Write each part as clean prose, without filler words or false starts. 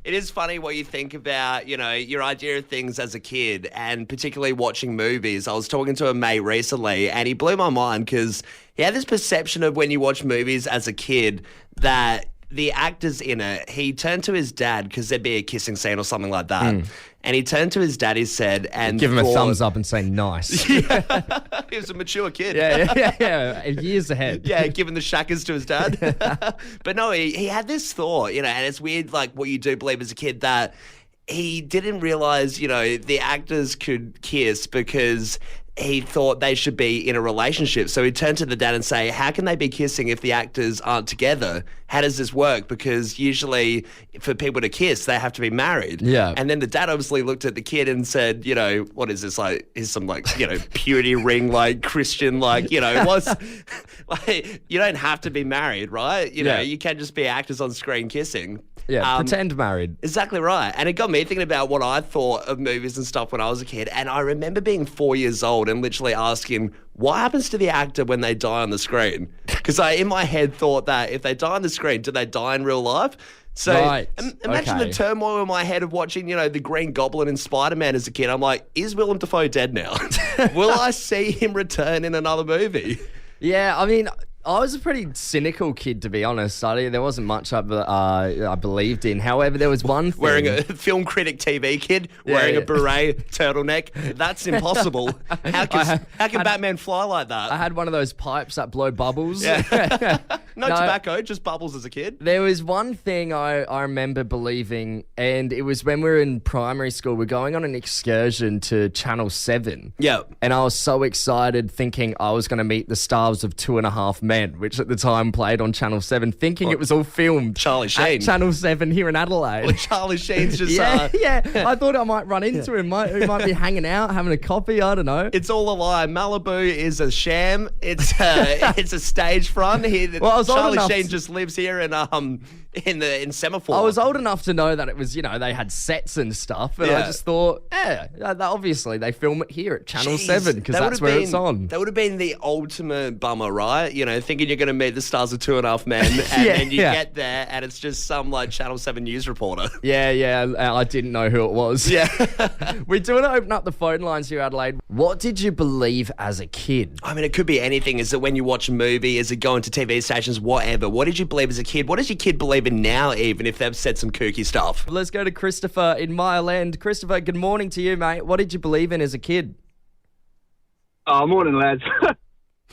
It is funny what you think about, your idea of things as a kid and particularly watching movies. I was talking to a mate recently and he blew my mind because he had this perception of when you watch movies as a kid that the actors in it, he turned to his dad because there'd be a kissing scene or something like that. And he turned to his dad, he said, and give him a thumbs up and say nice. Yeah. He was a mature kid. Yeah. Years ahead. Yeah, giving the shackers to his dad. But no, he had this thought, and it's weird, like what you do believe as a kid, that he didn't realize, the actors could kiss because he thought they should be in a relationship. So he turned to the dad and say, how can they be kissing if the actors aren't together? How does this work? Because usually for people to kiss, they have to be married. Yeah. And then the dad obviously looked at the kid and said, what is this? Like, is some purity ring, like Christian, what's like, you don't have to be married, right? You can't just be actors on screen kissing. Yeah, pretend married. Exactly right. And it got me thinking about what I thought of movies and stuff when I was a kid. And I remember being 4 years old and literally asking, what happens to the actor when they die on the screen? Because I, in my head, thought that if they die on the screen, do they die in real life? So imagine the turmoil in my head of watching, the Green Goblin and Spider-Man as a kid. I'm like, is Willem Dafoe dead now? Will I see him return in another movie? Yeah, I mean, I was a pretty cynical kid, to be honest. There wasn't much I believed in. However, there was one thing. Wearing a film critic TV kid, wearing a beret, turtleneck. That's impossible. How can Batman fly like that? I had one of those pipes that blow bubbles. Yeah. No tobacco, just bubbles as a kid. There was one thing I remember believing, and it was when we were in primary school. We're going on an excursion to Channel 7. Yeah. And I was so excited thinking I was going to meet the stars of 2.5 Men, which at the time played on Channel 7, thinking it was all filmed Charlie Sheen. At Channel 7 here in Adelaide. Well, Charlie Sheen's just... Yeah. I thought I might run into him. We might be hanging out, having a coffee, I don't know. It's all a lie. Malibu is a sham. It's a stage front. Charlie Sheen just lives here in Semaphore. I was old enough to know that it was, they had sets and stuff, and I just thought, obviously they film it here at Channel 7 because that's where it's on. That would have been the ultimate bummer, right? Thinking you're going to meet the stars of 2.5 Men, and then you get there, and it's just some Channel 7 news reporter. Yeah, I didn't know who it was. Yeah. We do want to open up the phone lines here, Adelaide. What did you believe as a kid? I mean, it could be anything. Is it when you watch a movie? Is it going to TV stations? Whatever. What did you believe as a kid? What does your kid believe in now, even if they've said some kooky stuff? Let's go to Christopher in Mile End. Christopher, good morning to you, mate. What did you believe in as a kid? Morning, lads.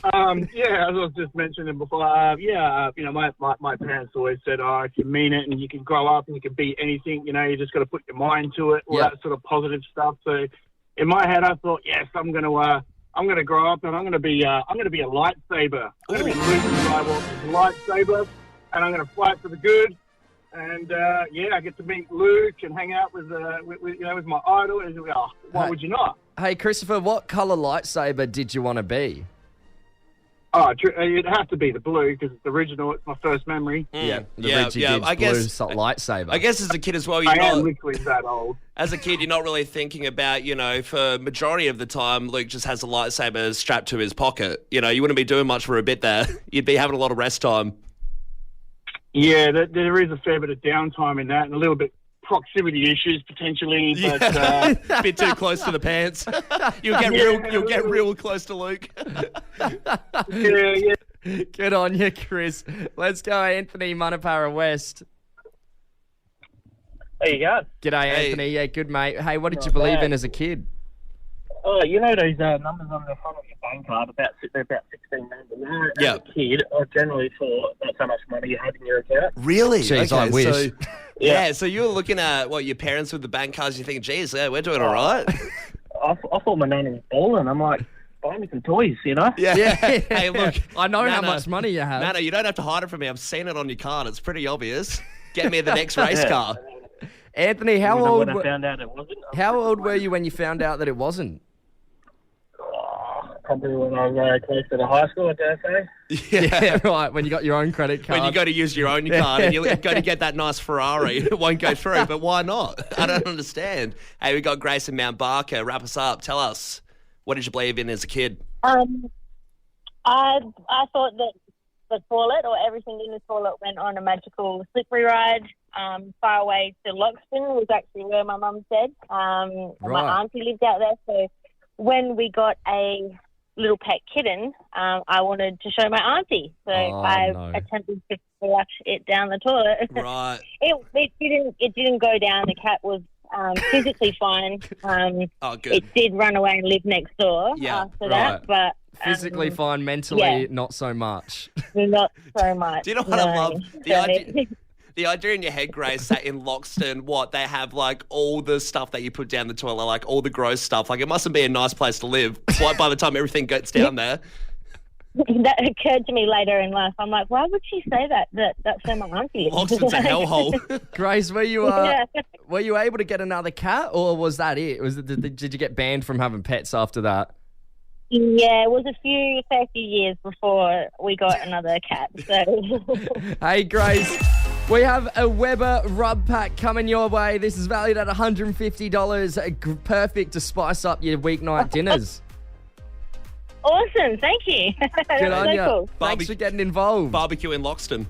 As I was just mentioning before, my parents always said, if you mean it and you can grow up and you can be anything, you just got to put your mind to it, all that sort of positive stuff. So in my head, I thought, yes, I'm going to grow up and I'm going to be a lightsaber. I'm going to be Luke Skywalker's lightsaber, and I'm going to fight for the good. And I get to meet Luke and hang out with my idol. And why would you not? Hey, Christopher, what colour lightsaber did you want to be? Oh, it'd have to be the blue because it's the original. It's my first memory. Yeah, I guess blue lightsaber. I guess as a kid as well, I am literally that old. As a kid, you're not really thinking about, for majority of the time, Luke just has a lightsaber strapped to his pocket. You wouldn't be doing much for a bit there. You'd be having a lot of rest time. Yeah, there is a fair bit of downtime in that, and a little bit proximity issues potentially, but a bit too close to the pants. You'll get real close to Luke. Yeah. Good on you, Chris. Let's go, Anthony, Manapara West. There you go. G'day, Anthony. Yeah, good, mate. Hey, what did you believe in as a kid? Oh, those numbers on the front of your bank card, they're about 16 numbers. As a kid, I generally thought that's how much money you had in your account. Really? Jeez, I wish. So you were looking at, your parents with the bank cards, you think, geez, we're doing all right? I thought my nanny was balling. I'm like, buy me some toys, Yeah. Hey, look. I know how much money you have. Nana, you don't have to hide it from me. I've seen it on your card. It's pretty obvious. Get me the next race car. Anthony, how old when I found out it wasn't? How old were you when you found out that it wasn't? Probably when I was close to the high school, I dare say. Yeah, right. When you got your own credit card. When you go to use your own card and you go to get that nice Ferrari, it won't go through. But why not? I don't understand. Hey, we got Grace in Mount Barker. Wrap us up. Tell us, what did you believe in as a kid? I thought that the toilet or everything in the toilet went on a magical slippery ride. far away to Loxton was actually where my mum said. My auntie lived out there. So when we got a little pet kitten, I wanted to show my auntie. So I attempted to flush it down the toilet. Right. It didn't go down. The cat was physically fine. Good. It did run away and live next door after that. But physically fine, mentally not so much. Not so much. Do you know what I love? The idea in your head, Grace, that in Loxton, they have like all the stuff that you put down the toilet, like all the gross stuff. Like it mustn't be a nice place to live. By the time everything gets down there. That occurred to me later in life. I'm like, why would she say that? That's where my auntie lives. Loxton's a hellhole. Grace, were you able to get another cat, or was that it? Did you get banned from having pets after that? Yeah, it was a fair few years before we got another cat. So. Hey, Grace. We have a Weber rub pack coming your way. This is valued at $150. Perfect to spice up your weeknight dinners. Awesome, thank you. Good on you. Cool. Thanks for getting involved. Barbecue in Loxton.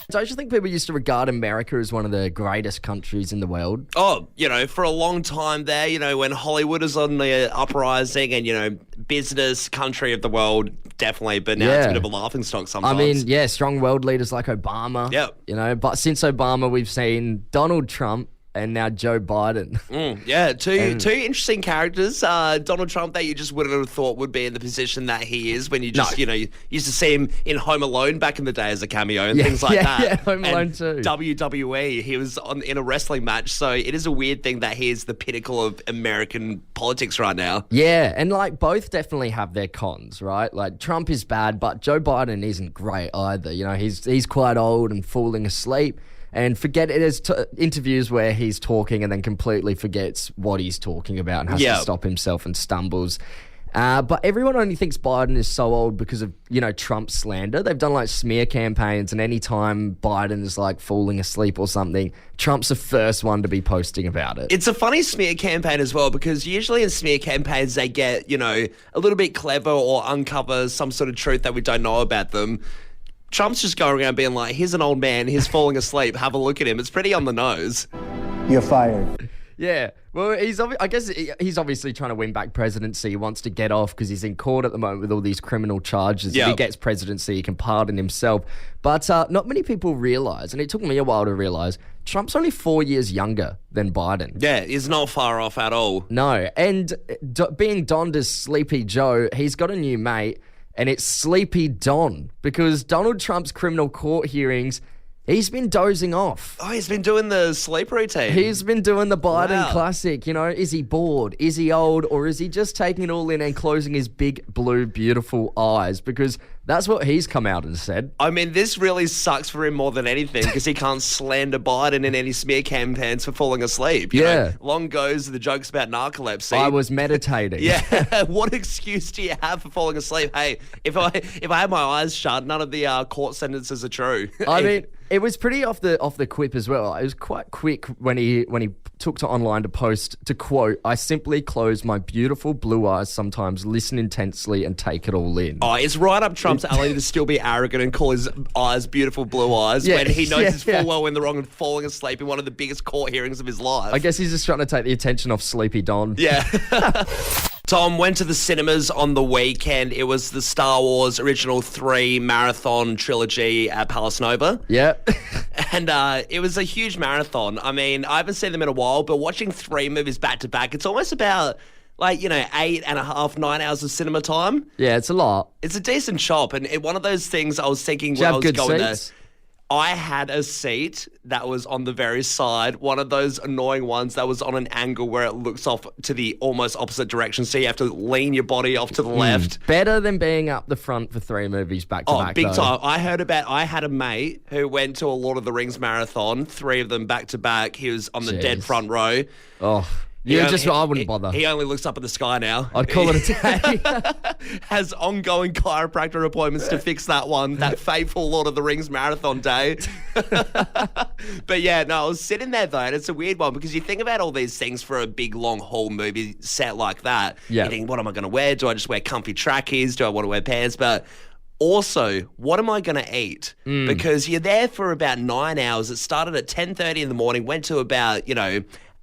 Don't you think people used to regard America as one of the greatest countries in the world? Oh, for a long time there, when Hollywood is on the uprising and, business, country of the world, definitely. But now it's a bit of a laughingstock sometimes. I mean, strong world leaders like Obama. Yep. But since Obama, we've seen Donald Trump and now Joe Biden. Two interesting characters. Donald Trump that you just wouldn't have thought would be in the position that he is when you just, you used to see him in Home Alone back in the day as a cameo and things like that. Yeah, Home Alone too. WWE, he was in a wrestling match. So it is a weird thing that he is the pinnacle of American politics right now. Yeah, and both definitely have their cons, right? Like Trump is bad, but Joe Biden isn't great either. He's quite old and falling asleep. And there's interviews where he's talking and then completely forgets what he's talking about and has to stop himself and stumbles. But everyone only thinks Biden is so old because of, Trump's slander. They've done smear campaigns, and any time Biden is falling asleep or something, Trump's the first one to be posting about it. It's a funny smear campaign as well, because usually in smear campaigns they get, a little bit clever or uncover some sort of truth that we don't know about them. Trump's just going around being like, here's an old man, he's falling asleep, have a look at him. It's pretty on the nose. You're fired. Yeah. Well, I guess he's obviously trying to win back presidency. He wants to get off because he's in court at the moment with all these criminal charges. If he gets presidency, he can pardon himself. But not many people realise, and it took me a while to realise, Trump's only 4 years younger than Biden. Yeah, he's not far off at all. No. And being donned as Sleepy Joe, he's got a new mate, and it's Sleepy Don, because Donald Trump's criminal court hearings, he's been dozing off. Oh, he's been doing the sleep routine. He's been doing the Biden classic. Is he bored? Is he old? Or is he just taking it all in and closing his big, blue, beautiful eyes? Because that's what he's come out and said. I mean, this really sucks for him more than anything, because he can't slander Biden in any smear campaigns for falling asleep. You know, long goes the jokes about narcolepsy. I was meditating. Yeah. What excuse do you have for falling asleep? Hey, if I had my eyes shut, none of the court sentences are true. I mean, it was pretty off the quip as well. It was quite quick when he took to online to post, to quote, "I simply close my beautiful blue eyes sometimes, listen intensely and take it all in." Oh, it's right up Trump's alley to still be arrogant and call his eyes beautiful blue eyes when he knows he's full well in the wrong and falling asleep in one of the biggest court hearings of his life. I guess he's just trying to take the attention off Sleepy Don. Yeah. Tom, went to the cinemas on the weekend. It was the Star Wars Original 3 marathon trilogy at Palace Nova. Yeah. And it was a huge marathon. I mean, I haven't seen them in a while, but watching 3 movies back to back, it's almost about 8.5, 9 hours of cinema time. Yeah, it's a lot. It's a decent chop. And one of those things I was thinking when I was going there. I had a seat that was on the very side, one of those annoying ones that was on an angle where it looks off to the almost opposite direction, so you have to lean your body off to the left. Better than being up the front for 3 movies back to back. Oh, big time. I had a mate who went to a Lord of the Rings marathon, 3 of them back to back. He was on the dead front row. Oh, I wouldn't bother. He only looks up at the sky now. I'd call it a day. Has ongoing chiropractor appointments to fix that fateful Lord of the Rings marathon day. But yeah, no, I was sitting there though, and it's a weird one because you think about all these things for a big long haul movie set like that. Yeah. You think, what am I going to wear? Do I just wear comfy trackies? Do I want to wear pants? But Also, what am I going to eat? Because you're there for about 9 hours. It started at 10:30 in the morning, went to about,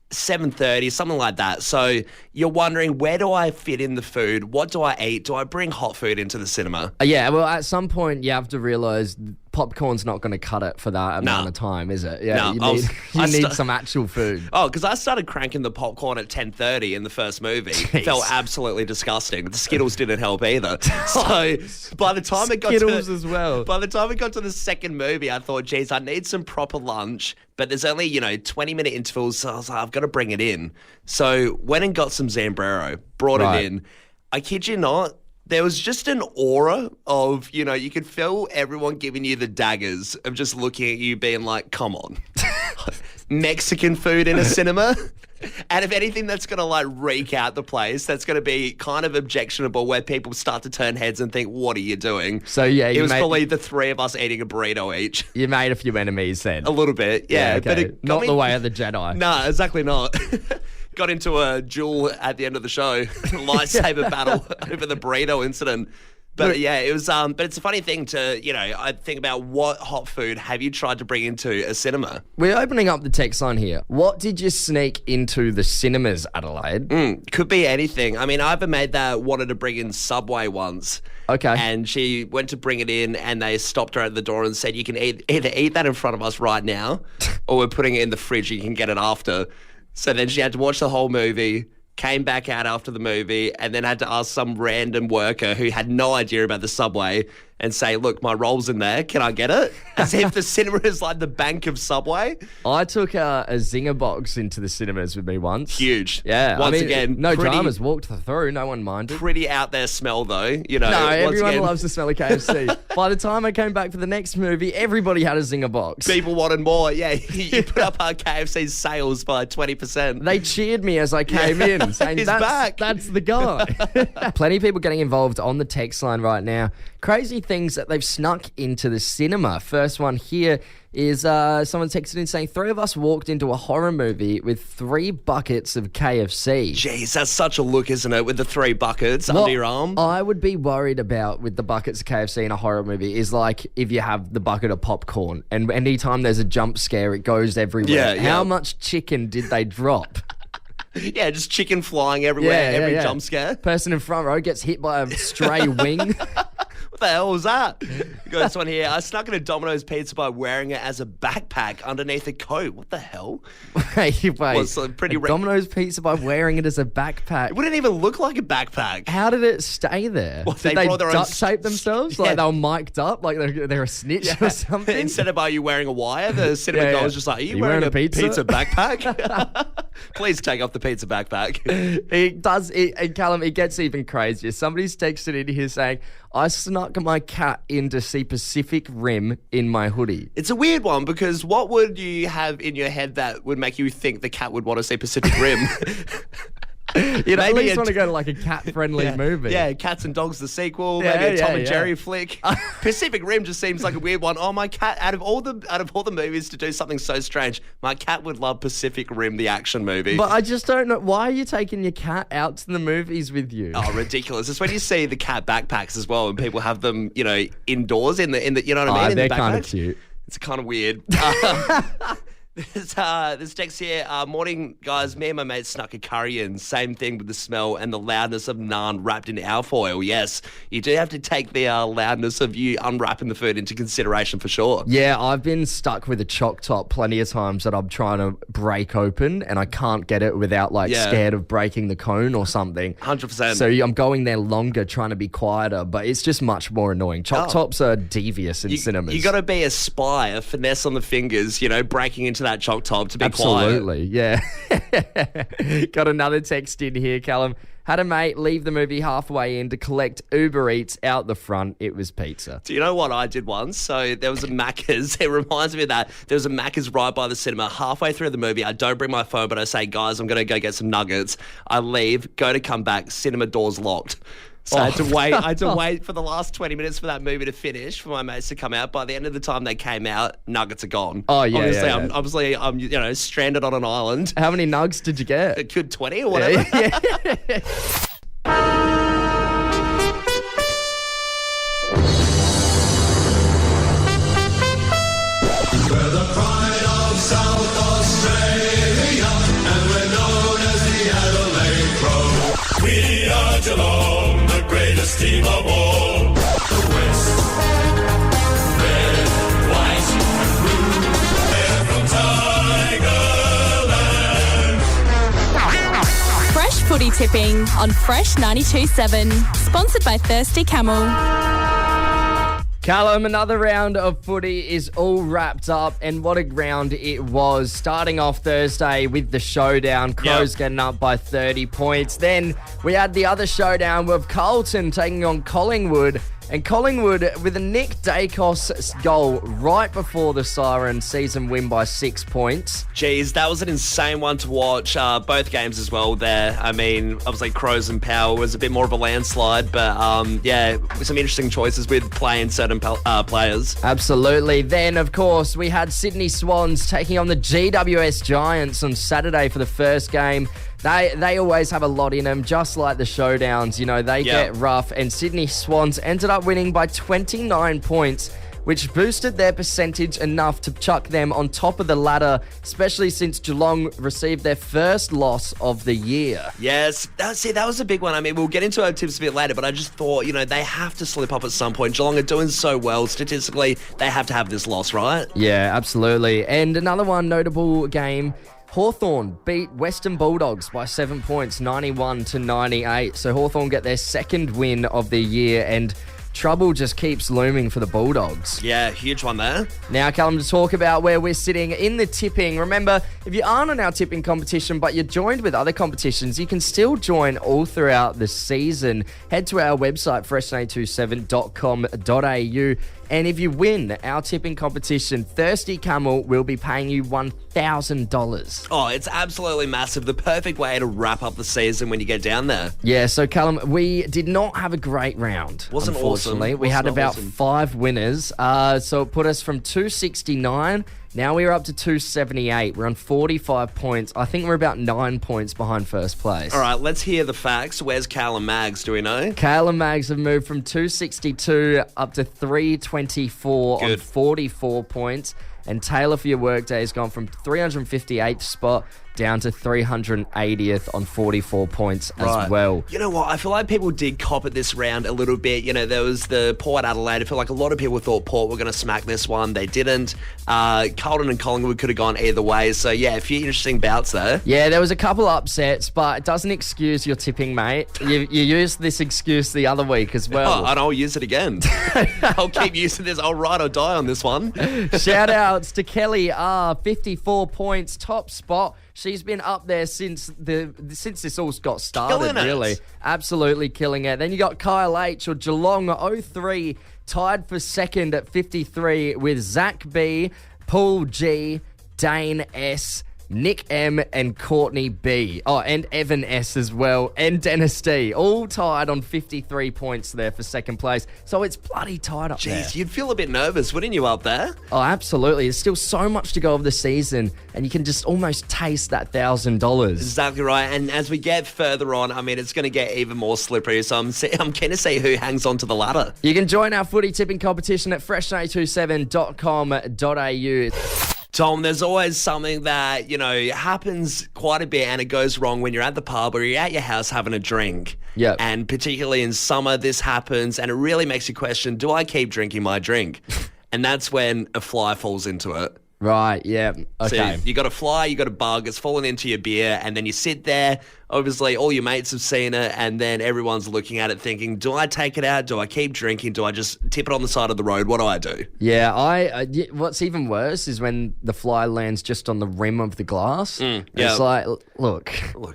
7:30, something like that. So you're wondering, where do I fit in the food? What do I eat? Do I bring hot food into the cinema? Yeah, well, at some point you have to realise popcorn's not going to cut it for that amount of time, is it? Yeah, No, you need some actual food. Oh, because I started cranking the popcorn at 10:30 in the first movie. It felt absolutely disgusting. The Skittles didn't help either. So by the time it got Skittles as well. By the time it got to the second movie, I thought, geez, I need some proper lunch. But there's only, 20-minute intervals, so I was like, I've got to bring it in. So went and got some Zambrero, brought it in. I kid you not, there was just an aura of, you could feel everyone giving you the daggers of just looking at you being like, come on. Mexican food in a cinema? And if anything, that's going to reek out the place. That's going to be kind of objectionable where people start to turn heads and think, what are you doing? So, yeah. It was probably the three of us eating a burrito each. You made a few enemies then. A little bit, yeah. Okay. But it not the way of the Jedi. No, exactly not. Got into a duel at the end of the show. Lightsaber battle over the burrito incident. But yeah, it was. But it's a funny thing to, I think about what hot food have you tried to bring into a cinema? We're opening up the text line here. What did you sneak into the cinemas, Adelaide? Could be anything. I mean, I have a mate that wanted to bring in Subway once. Okay. And she went to bring it in, and they stopped her at the door and said, "You can either eat that in front of us right now, or we're putting it in the fridge. You can get it after." So then she had to watch the whole movie. Came back out after the movie and then had to ask some random worker who had no idea about the Subway and say, look, my roll's in there. Can I get it? As if the cinema is like the bank of Subway. I took a Zinger box into the cinemas with me once. Huge. Yeah. Once again. No dramas. Walked through. No one minded. Pretty out there smell though. No, everyone loves the smell of KFC. By the time I came back for the next movie, everybody had a Zinger box. People wanted more. Yeah. You put up our KFC sales by 20%. They cheered me as I came in saying, He's back. That's the guy. Plenty of people getting involved on the text line right now. Crazy things that they've snuck into the cinema. First one here is someone texted in saying 3 of us walked into a horror movie with 3 buckets of KFC. Jeez, that's such a look, isn't it? With the 3 buckets under your arm. I would be worried about with the buckets of KFC in a horror movie is like if you have the bucket of popcorn and anytime there's a jump scare, it goes everywhere. Yeah. How much chicken did they drop? Yeah, just chicken flying everywhere, every jump scare. Person in front row gets hit by a stray wing. What the hell was that? Got this one here. I snuck in a Domino's pizza by wearing it as a backpack underneath a coat. What the hell? Wait. Domino's pizza by wearing it as a backpack. It wouldn't even look like a backpack. How did it stay there? Well, did they duct tape themselves? Like they were mic'd up? Like they're a snitch or something? Instead of, are you wearing a wire? The cinema guy was just like, are you wearing a pizza backpack? Please take off the pizza backpack. It does. Callum, it gets even crazier. Somebody's texted in here saying, I snuck my cat in to see Pacific Rim in my hoodie. It's a weird one because what would you have in your head that would make you think the cat would want to see Pacific Rim? You'd at least want to go to like a cat-friendly movie. Yeah, Cats and Dogs the sequel, maybe a Tom and Jerry flick. Pacific Rim just seems like a weird one. Oh, my cat! Out of all the movies to do something so strange, my cat would love Pacific Rim, the action movie. But I just don't know why are you taking your cat out to the movies with you? Oh, ridiculous! It's when you see the cat backpacks as well, and people have them, indoors in the you know what I mean? They're kind of cute. It's kind of weird. This text here, morning guys, me and my mate snuck a curry in. Same thing with the smell and the loudness of naan wrapped in alfoil. Yes, you do have to take the loudness of you unwrapping the food into consideration for sure. Yeah, I've been stuck with a choc top plenty of times that I'm trying to break open and I can't get it without scared of breaking the cone or something. 100%. So I'm going there longer trying to be quieter, but it's just much more annoying. Choc tops are devious in cinemas. You got to be a spy, a finesse on the fingers, breaking into that choc top to be Absolutely, quiet. Yeah. Got another text in here, Callum. Had a mate leave the movie halfway in to collect Uber Eats out the front. It was pizza. Do you know what I did once? So there was a Macca's. It reminds me of that. There was a Macca's right by the cinema. Halfway through the movie, I don't bring my phone, but I say, guys, I'm going to go get some nuggets. I leave, go to come back, cinema doors locked. So I had to wait for the last 20 minutes for that movie to finish, for my mates to come out. By the end of the time they came out, nuggets are gone. Oh, yeah, Obviously, I'm stranded on an island. How many nugs did you get? A good 20 or whatever. Yeah. Footy Tipping on Fresh 92.7. Sponsored by Thirsty Camel. Callum, another round of footy is all wrapped up, and what a round it was. Starting off Thursday with the showdown, Crows getting up by 30 points. Then we had the other showdown with Carlton taking on Collingwood, and Collingwood with a Nick Dacos goal right before the siren sees them win by 6 points. Jeez, that was an insane one to watch. Both games as well there. I mean, obviously Crows and Power was a bit more of a landslide, but some interesting choices with playing certain players. Absolutely. Then, of course, we had Sydney Swans taking on the GWS Giants on Saturday for the first game. They always have a lot in them, just like the showdowns. You know, they get rough, and Sydney Swans ended up winning by 29 points, which boosted their percentage enough to chuck them on top of the ladder, especially since Geelong received their first loss of the year. Yes, that was a big one. I mean, we'll get into our tips a bit later, but I just thought, they have to slip up at some point. Geelong are doing so well. Statistically, they have to have this loss, right? Yeah, absolutely. And another one, notable game, Hawthorn beat Western Bulldogs by 7 points, 91-98. So Hawthorn get their second win of the year, and trouble just keeps looming for the Bulldogs. Yeah, huge one there. Now, Callum, to talk about where we're sitting in the tipping. Remember, if you aren't on our tipping competition, but you're joined with other competitions, you can still join all throughout the season. Head to our website, fresh927.com.au. And if you win our tipping competition, Thirsty Camel will be paying you $1,000. Oh, it's absolutely massive. The perfect way to wrap up the season when you get down there. Yeah, so Callum, we did not have a great round. Wasn't unfortunately. awesome. We had about 5 winners. So it put us from 269. Now we're up to 278. We're on 45 points. I think we're about 9 points behind first place. All right, let's hear the facts. Where's Cal and Mags? Do we know? Cal and Mags have moved from 262 up to 324 on 44 points. And Taylor for your workday has gone from 358th spot down to 380th on 44 points as well. You know what? I feel like people did cop at this round a little bit. There was the Port Adelaide. I feel like a lot of people thought Port were going to smack this one. They didn't. Carlton and Collingwood could have gone either way. So, a few interesting bouts there. Yeah, there was a couple upsets, but it doesn't excuse your tipping, mate. You used this excuse the other week as well. Oh, and I'll use it again. I'll keep using this. I'll ride or die on this one. Shout outs to Kelly R, 54 points, top spot. She's been up there since this all got started, really. Absolutely killing it. Then you got Kyle H or Geelong 03, tied for second at 53 with Zach B, Paul G, Dane S, Nick M and Courtney B. Oh, and Evan S as well, and Dennis D. All tied on 53 points there for second place. So it's bloody tight up there. Jeez, you'd feel a bit nervous, wouldn't you, up there? Oh, absolutely. There's still so much to go of the season, and you can just almost taste that $1,000. Exactly right. And as we get further on, I mean, it's going to get even more slippery. So I'm keen to see who hangs on to the ladder. You can join our footy tipping competition at fresh927.com.au. Tom, there's always something that, happens quite a bit and it goes wrong when you're at the pub or you're at your house having a drink. Yep. And particularly in summer, this happens and it really makes you question, do I keep drinking my drink? And that's when a fly falls into it. Right, yeah. Okay. So you got a fly, you got a bug, it's fallen into your beer, and then you sit there. Obviously, all your mates have seen it, and then everyone's looking at it thinking, do I take it out? Do I keep drinking? Do I just tip it on the side of the road? What do I do? Yeah, what's even worse is when the fly lands just on the rim of the glass. It's like, look, come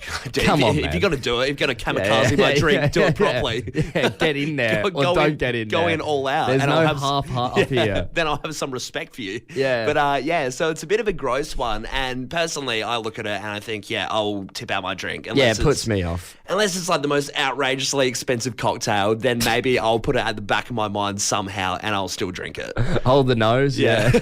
on, man. If you're going to do it, if you're going to kamikaze my drink, do it properly. Yeah, get in there, or don't get in there. Go in all out. There's and no I'll have half up here. Then I'll have some respect for you. Yeah. But so it's a bit of a gross one, and personally, I look at it and I think, I'll tip out my drink. It puts me off. Unless it's like the most outrageously expensive cocktail, then maybe I'll put it at the back of my mind somehow and I'll still drink it. Hold the nose, yeah.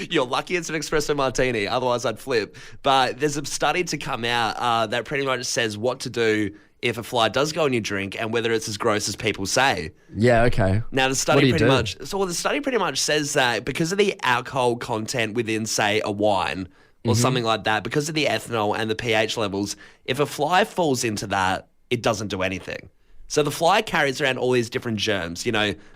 You're lucky it's an espresso martini, otherwise I'd flip. But there's a study to come out that pretty much says what to do if a fly does go in your drink and whether it's as gross as people say. Yeah, okay. Now the study the study pretty much says that because of the alcohol content within, say, a wine or something like that, because of the ethanol and the pH levels, if a fly falls into that, it doesn't do anything. So the fly carries around all these different germs,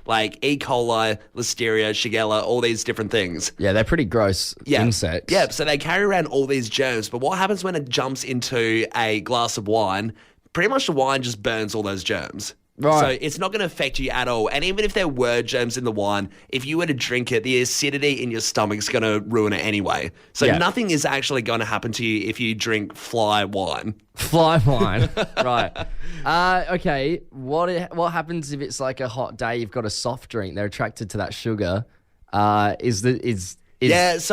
like E. coli, Listeria, Shigella, all these different things. Yeah, they're pretty gross insects. Yeah, so they carry around all these germs. But what happens when it jumps into a glass of wine? Pretty much the wine just burns all those germs. Right. So it's not going to affect you at all. And even if there were germs in the wine, if you were to drink it, the acidity in your stomach's going to ruin it anyway. So nothing is actually going to happen to you if you drink fly wine. Fly wine. Right. Okay. What happens if it's like a hot day, you've got a soft drink, they're attracted to that sugar? So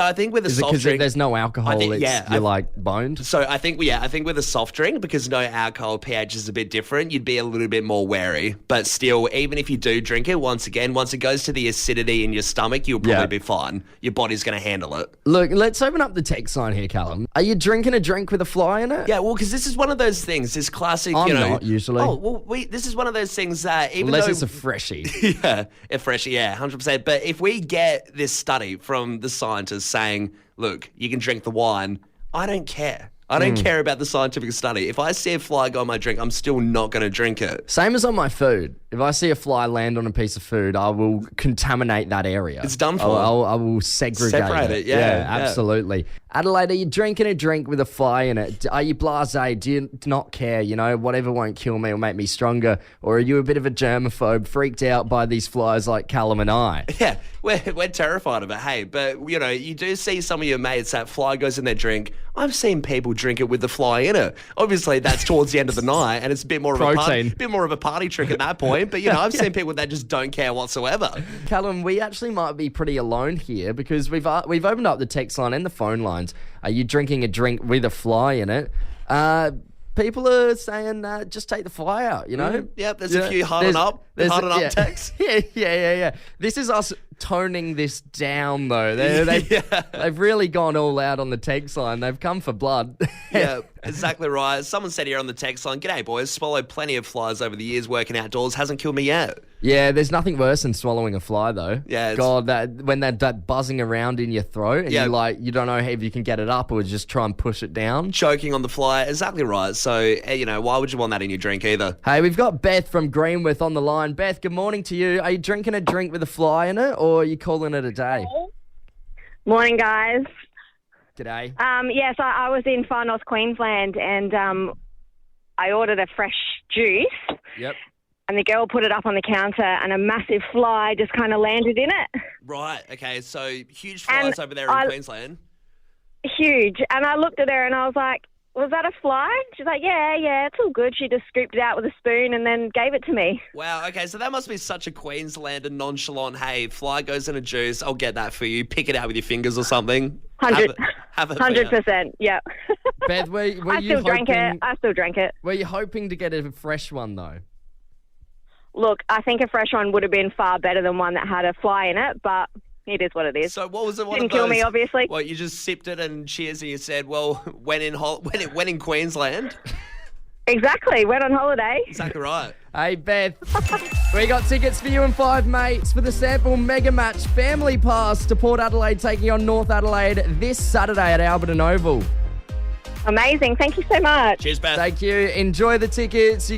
I think with a soft drink, there's no alcohol, you're like boned. So I think with a soft drink, because no alcohol, pH is a bit different, you'd be a little bit more wary. But still, even if you do drink it, once it goes to the acidity in your stomach, you'll probably be fine. Your body's going to handle it. Look, let's open up the text line here, Callum. Are you drinking a drink with a fly in it? Yeah, well, because this is one of those things, this classic, I'm not usually. Oh, well, this is one of those things that Unless it's a freshie. A freshie, 100%. But if we get this study from the scientists saying, look, you can drink the wine, I don't care. I don't care about the scientific study. If I see a fly go on my drink, I'm still not going to drink it. Same as on my food. If I see a fly land on a piece of food, I will contaminate that area. It's done for. I will separate it. Yeah, absolutely. Adelaide, are you drinking a drink with a fly in it? Are you blasé? Do you not care? Whatever won't kill me or make me stronger? Or are you a bit of a germaphobe, freaked out by these flies like Callum and I? Yeah, we're terrified of it, hey. But, you do see some of your mates, that fly goes in their drink. I've seen people drink it with the fly in it. Obviously, that's towards the end of the night, and it's a bit more of a party trick at that point. But, I've seen people that just don't care whatsoever. Callum, we actually might be pretty alone here because we've opened up the text line and the phone lines. Are you drinking a drink with a fly in it? People are saying just take the fly out, Yep, there's a few harden up texts. Yeah. This is us toning this down, though. They've really gone all out on the text line. They've come for blood. Yeah, exactly right. Someone said here on the text line, "G'day, boys. Swallowed plenty of flies over the years working outdoors. Hasn't killed me yet." Yeah, there's nothing worse than swallowing a fly, though. Yeah. God, when that buzzing around in your throat and you don't know if you can get it up or just try and push it down. Choking on the fly. Exactly right. So, why would you want that in your drink either? Hey, we've got Beth from Greenwith on the line. Beth, good morning to you. Are you drinking a drink with a fly in it or are you calling it a day? Morning, guys. G'day. Yes, I was in Far North Queensland and I ordered a fresh juice. Yep. And the girl put it up on the counter and a massive fly just kind of landed in it. Right, okay, so huge flies over there in Queensland. Huge. And I looked at her and I was like, was that a fly? She's like, yeah, it's all good. She just scooped it out with a spoon and then gave it to me. Wow, okay, so that must be such a Queenslander nonchalant, hey, fly goes in a juice, I'll get that for you. Pick it out with your fingers or something. 100%, yeah. Beth, I still drank it. Were you hoping to get a fresh one, though? Look, I think a fresh one would have been far better than one that had a fly in it, but it is what it is. So what was it? Didn't kill me, obviously. Well, you just sipped it and cheers, and you said, well, when in Queensland. Exactly, went on holiday. Exactly right. Hey, Beth, we got tickets for you and 5 mates for the Sample Mega Match Family Pass to Port Adelaide taking on North Adelaide this Saturday at Alberton Oval. Amazing, thank you so much. Cheers, Beth. Thank you. Enjoy the tickets.